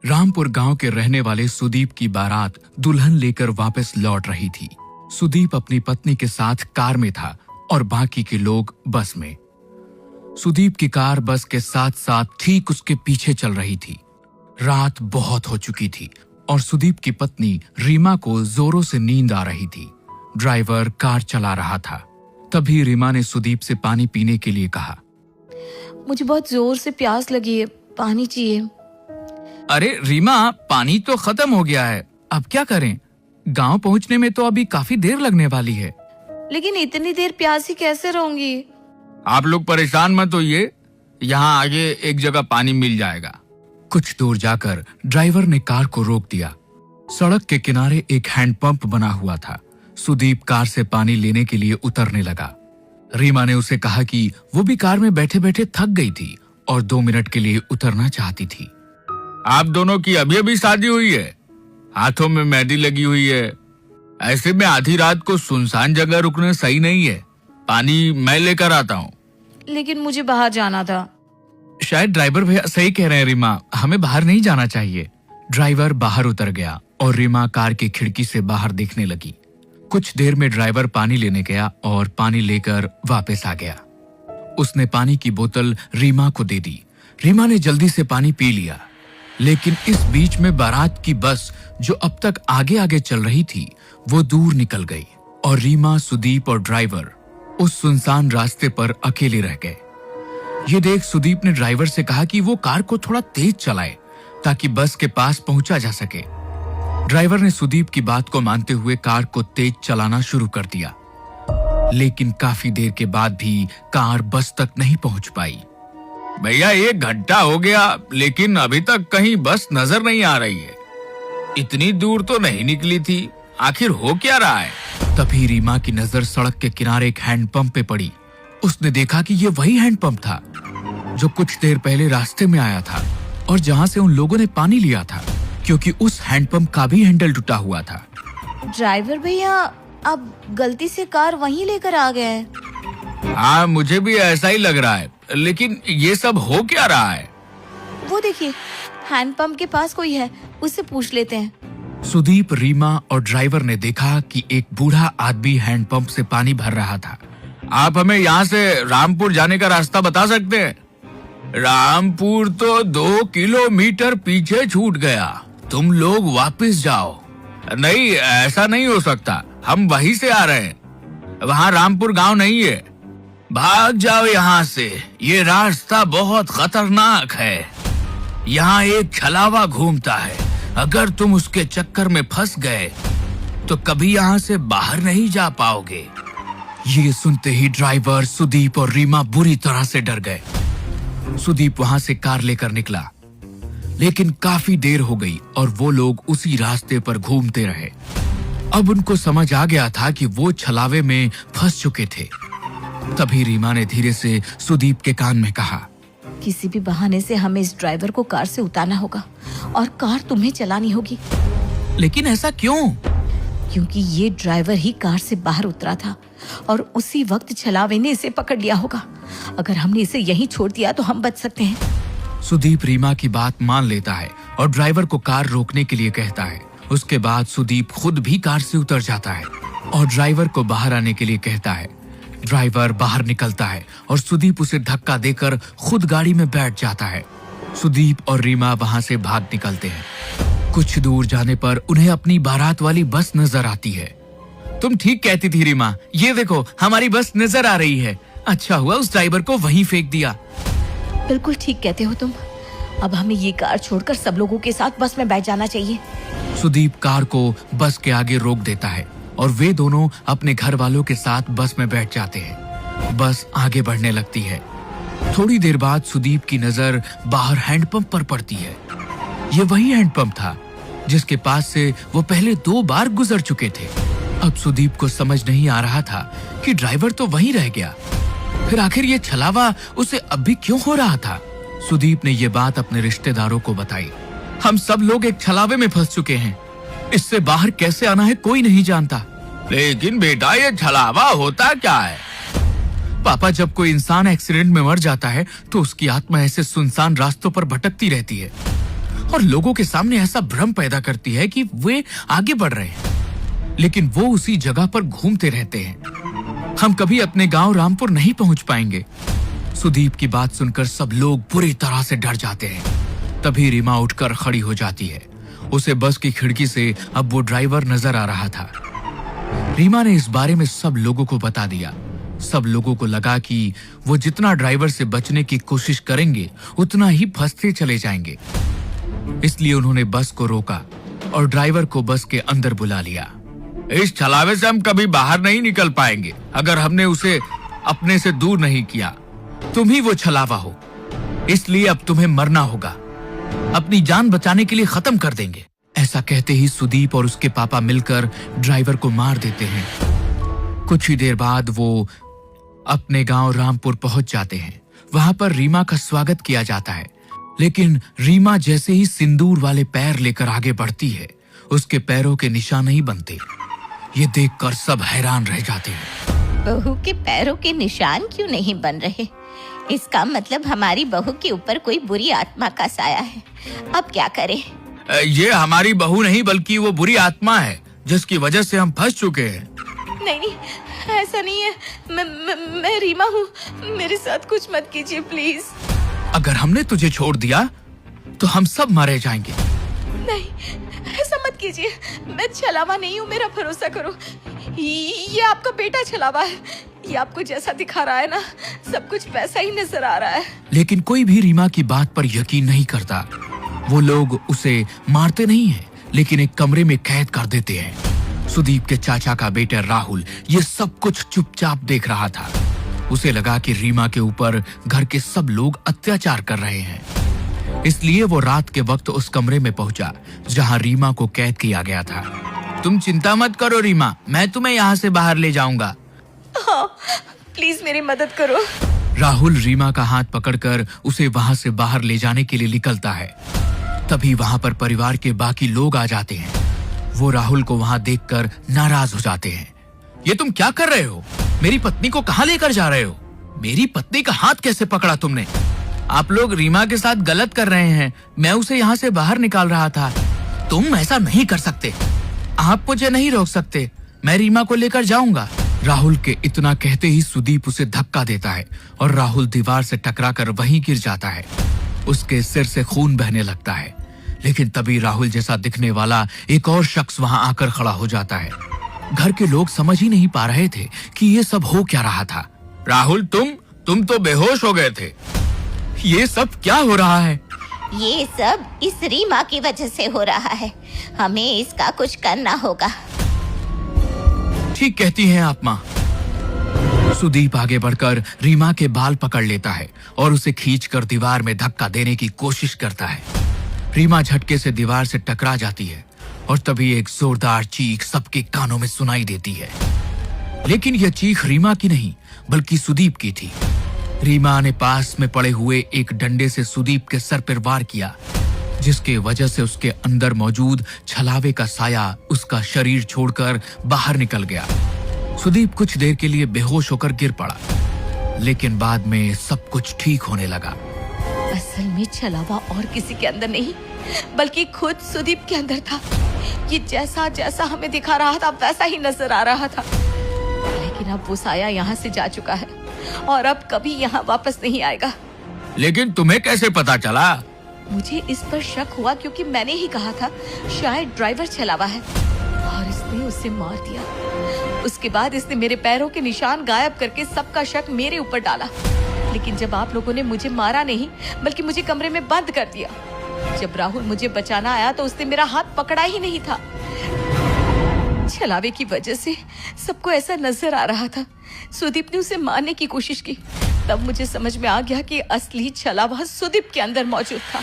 रामपुर गांव के रहने वाले सुदीप की बारात दुल्हन लेकर वापस लौट रही थी। सुदीप अपनी पत्नी के साथ कार में था और बाकी के लोग बस में। सुदीप की कार बस के साथ साथ ठीक उसके पीछे चल रही थी। रात बहुत हो चुकी थी और सुदीप की पत्नी रीमा को जोरों से नींद आ रही थी। ड्राइवर कार चला रहा था। तभी रीमा ने सुदीप से पानी पीने के लिए कहा। मुझे बहुत जोर से प्यास लगी है, पानी चाहिए। अरे रीमा, पानी तो खत्म हो गया है, अब क्या करें? गांव पहुंचने में तो अभी काफी देर लगने वाली है। लेकिन इतनी देर प्यासी कैसे रहूंगी? आप लोग परेशान मत होइए, यहाँ आगे एक जगह पानी मिल जाएगा। कुछ दूर जाकर ड्राइवर ने कार को रोक दिया। सड़क के किनारे एक हैंडपंप बना हुआ था। सुदीप कार से पानी लेने के लिए उतरने लगा। रीमा ने उसे कहा कि वो भी कार में बैठे बैठे थक गई थी और 2 मिनट के लिए उतरना चाहती थी। आप दोनों की अभी अभी शादी हुई है, हाथों में मेहंदी लगी हुई है, ऐसे में आधी रात को सुनसान जगह रुकना सही नहीं है। पानी मैं लेकर आता हूँ। लेकिन मुझे बाहर जाना था। शायद ड्राइवर भैया सही कह रहे हैं रीमा, हमें बाहर नहीं जाना चाहिए। ड्राइवर बाहर उतर गया और रीमा कार की खिड़की से बाहर देखने लगी। कुछ देर में ड्राइवर पानी लेने गया और पानी लेकर वापस आ गया। उसने पानी की बोतल रीमा को दे दी। रीमा ने जल्दी से पानी पी लिया। लेकिन इस बीच में बारात की बस जो अब तक आगे आगे चल रही थी वो दूर निकल गई और रीमा, सुदीप और ड्राइवर उस सुनसान रास्ते पर अकेले रह गए। ये देख सुदीप ने ड्राइवर से कहा कि वो कार को थोड़ा तेज चलाए ताकि बस के पास पहुंचा जा सके। ड्राइवर ने सुदीप की बात को मानते हुए कार को तेज चलाना शुरू कर दिया। लेकिन काफी देर के बाद भी कार बस तक नहीं पहुंच पाई। भैया 1 घंटा हो गया लेकिन अभी तक कहीं बस नजर नहीं आ रही है। इतनी दूर तो नहीं निकली थी, आखिर हो क्या रहा है? तभी रीमा की नजर सड़क के किनारे एक हैंडपंप पे पड़ी। उसने देखा कि ये वही हैंडपंप था जो कुछ देर पहले रास्ते में आया था और जहां से उन लोगों ने पानी लिया था, क्योंकि उस हैंडपंप का भी हैंडल टूटा हुआ था। ड्राइवर भैया, आप गलती से कार वहीं लेकर आ गए हैं। हाँ, मुझे भी ऐसा ही लग रहा है, लेकिन ये सब हो क्या रहा है? वो देखिए, हैंडपंप के पास कोई है, उससे पूछ लेते हैं। सुदीप, रीमा और ड्राइवर ने देखा कि एक बूढ़ा आदमी हैंडपंप से पानी भर रहा था। आप हमें यहाँ से रामपुर जाने का रास्ता बता सकते हैं? रामपुर तो 2 किलोमीटर पीछे छूट गया, तुम लोग वापस जाओ। नहीं, ऐसा नहीं हो सकता, हम वहीं से आ रहे हैं, वहाँ रामपुर गांव नहीं है। भाग जाओ यहाँ से, ये रास्ता बहुत खतरनाक है। यहाँ एक छलावा घूमता है, अगर तुम उसके चक्कर में फंस गए तो कभी यहाँ से बाहर नहीं जा पाओगे। ये सुनते ही ड्राइवर, सुदीप और रीमा बुरी तरह से डर गए। सुदीप वहां से कार लेकर निकला, लेकिन काफी देर हो गई और वो लोग उसी रास्ते पर घूमते रहे। अब उनको समझ आ गया था कि वो छलावे में फंस चुके थे। तभी रीमा ने धीरे से सुदीप के कान में कहा, किसी भी बहाने से हमें इस ड्राइवर को कार से उतारना होगा और कार तुम्हें चलानी होगी। लेकिन ऐसा क्यों? क्योंकि ये ड्राइवर ही कार से बाहर उतरा था और उसी वक्त छलावे ने इसे पकड़ लिया होगा। अगर हमने इसे यहीं छोड़ दिया तो हम बच सकते हैं। सुदीप रीमा की बात मान लेता है और ड्राइवर को कार रोकने के लिए कहता है। उसके बाद सुदीप खुद भी कार से उतर जाता है और ड्राइवर को बाहर आने के लिए कहता है। ड्राइवर बाहर निकलता है और सुदीप उसे धक्का देकर खुद गाड़ी में बैठ जाता है। सुदीप और रीमा वहां से भाग निकलते हैं। कुछ दूर जाने पर उन्हें अपनी बारात वाली बस नजर आती है। तुम ठीक कहती थी रीमा, ये देखो हमारी बस नजर आ रही है। अच्छा हुआ उस ड्राइवर को वहीं फेंक दिया। बिल्कुल ठीक कहते हो तुम। अब हमें ये कार छोड़कर सब लोगों के साथ बस में बैठ जाना चाहिए। सुदीप कार को बस के आगे रोक देता है और वे दोनों अपने घर वालों के साथ बस में बैठ जाते हैं। बस आगे बढ़ने लगती है। थोड़ी देर बाद सुदीप की नजर बाहर हैंडपंप पर पड़ती है। ये वही हैंडपंप था जिसके पास से वो पहले 2 बार गुजर चुके थे। अब सुदीप को समझ नहीं आ रहा था कि ड्राइवर तो वहीं रह गया, फिर आखिर ये छलावा उसे अब भी क्यों हो रहा था? सुदीप ने ये बात अपने रिश्तेदारों को बताई। हम सब लोग एक छलावे में फंस चुके हैं, इससे बाहर कैसे आना है कोई नहीं जानता। लेकिन बेटा, ये छलावा होता क्या है? पापा, जब कोई इंसान एक्सीडेंट में मर जाता है तो उसकी आत्मा ऐसे सुनसान रास्तों पर भटकती रहती है और लोगों के सामने ऐसा भ्रम पैदा करती है कि वे आगे बढ़ रहे हैं, लेकिन वो उसी जगह पर घूमते रहते हैं। हम कभी अपने गांव रामपुर नहीं पहुंच पाएंगे। सुदीप की बात सुनकर सब लोग बुरी तरह से डर जाते हैं। तभी रीमा उठकर खड़ी हो जाती है। उसे बस की खिड़की से अब वो ड्राइवर नजर आ रहा था। रीमा ने इस बारे में सब लोगों को बता दिया। सब लोगों को लगा कि वो जितना ड्राइवर से बचने की कोशिश करेंगे उतना ही फंसते चले जाएंगे। इसलिए उन्होंने बस को रोका और ड्राइवर को बस के अंदर बुला लिया। इस छलावे से हम कभी बाहर नहीं निकल पाएंगे अगर हमने उसे अपने से दूर नहीं किया। तुम ही वो छलावा हो, इसलिए अब तुम्हें मरना होगा। अपनी जान बचाने के लिए खत्म कर देंगे। ऐसा कहते ही सुदीप और उसके पापा मिलकर ड्राइवर को मार देते हैं। कुछ ही देर बाद वो अपने गांव रामपुर पहुंच जाते हैं। वहां पर रीमा का स्वागत किया जाता है, लेकिन रीमा जैसे ही सिंदूर वाले पैर लेकर आगे बढ़ती है, उसके पैरों के निशान नहीं बनते। ये देखकर सब हैरान रह जाते हैं। बहू के पैरों के निशान क्यों नहीं बन रहे? इसका मतलब हमारी बहू के ऊपर कोई बुरी आत्मा का साया है। अब क्या करें? ये हमारी बहू नहीं बल्कि वो बुरी आत्मा है जिसकी वजह से हम फंस चुके हैं। नहीं, ऐसा नहीं है। मैं रीमा हूँ। मेरे साथ कुछ मत कीजिए प्लीज। अगर हमने तुझे छोड़ दिया तो हम सब मारे जाएंगे। नहीं, ऐसा मत कीजिए। मैं छलावा नहीं हूँ, मेरा भरोसा करो। ये आपका बेटा छलावा है। ये आपको जैसा दिखा रहा है ना, सब कुछ वैसा ही नजर आ रहा है। लेकिन कोई भी रीमा की बात पर यकीन नहीं करता। वो लोग उसे मारते नहीं हैं, लेकिन एक कमरे में कैद कर देते हैं। सुदीप के चाचा का बेटा राहुल ये सब कुछ चुपचाप देख रहा था। उसे लगा कि रीमा के ऊपर घर के सब लोग अत्याचार कर रहे हैं, इसलिए वो रात के वक्त उस कमरे में पहुंचा जहां रीमा को कैद किया गया था। तुम चिंता मत करो रीमा, मैं तुम्हें यहाँ से बाहर ले जाऊंगा। हाँ, प्लीज मेरी मदद करो। राहुल रीमा का हाथ पकड़कर उसे वहां से बाहर ले जाने के लिए निकलता है। तभी वहां पर परिवार के बाकी लोग आ जाते हैं। वो राहुल को वहां देखकर नाराज हो जाते हैं। ये तुम क्या कर रहे हो? मेरी पत्नी को कहां लेकर जा रहे हो? मेरी पत्नी का हाथ कैसे पकड़ा तुमने? आप लोग रीमा के साथ गलत कर रहे हैं। मैं उसे यहाँ से बाहर निकाल रहा था। तुम ऐसा नहीं कर सकते। आप मुझे नहीं रोक सकते। मैं रीमा को लेकर जाऊंगा। राहुल के इतना कहते ही सुदीप उसे धक्का देता है और राहुल दीवार से टकराकर वहीं गिर जाता है। उसके सिर से खून बहने लगता है। लेकिन तभी राहुल जैसा दिखने वाला एक और शख्स वहां आकर खड़ा हो जाता है। घर के लोग समझ ही नहीं पा रहे थे कि ये सब हो क्या रहा था। राहुल, तुम तो बेहोश हो गए थे। ये सब क्या हो रहा है? ये सब इस रीमा की वजह से हो रहा है। हमें इसका कुछ करना होगा। ठीक कहती हैं आप माँ। सुदीप आगे बढ़कर रीमा के बाल पकड़ लेता है और उसे खींचकर दीवार में धक्का देने की कोशिश करता है। रीमा झटके से दीवार से टकरा जाती है और तभी एक जोरदार चीख सबके कानों में सुनाई देती है। लेकिन यह चीख रीमा की नहीं बल्कि सुदीप की थी। रीमा ने पास में पड़े हुए एक डंडे से सुदीप के सर पर वार किया, जिसके वजह से उसके अंदर मौजूद छलावे का साया उसका शरीर छोड़कर बाहर निकल गया। सुदीप कुछ देर के लिए बेहोश होकर गिर पड़ा, लेकिन बाद में सब कुछ ठीक होने लगा। असल में छलावा और किसी के अंदर नहीं बल्कि खुद सुदीप के अंदर था। ये जैसा जैसा हमें दिखा रहा था वैसा ही नजर आ रहा था। लेकिन अब वो साया यहाँ से जा चुका है और अब कभी यहाँ वापस नहीं आएगा। लेकिन तुम्हें कैसे पता चला? मुझे इस पर शक हुआ क्योंकि मैंने ही कहा था शायद ड्राइवर छलावा है और इसने उसे मार दिया। उसके बाद इसने मेरे पैरों के निशान गायब करके सबका शक मेरे ऊपर डाला। लेकिन जब आप लोगों ने मुझे मारा नहीं बल्कि मुझे कमरे में बंद कर दिया। जब राहुल मुझे बचाना आया तो उसने मेरा हाथ पकड़ा ही नहीं था। छलावे की वजह से सबको ऐसा नजर आ रहा था। सुदीप ने उसे मारने की कोशिश की। तब मुझे समझ में आ गया कि असली छलावा सुदीप के अंदर मौजूद था।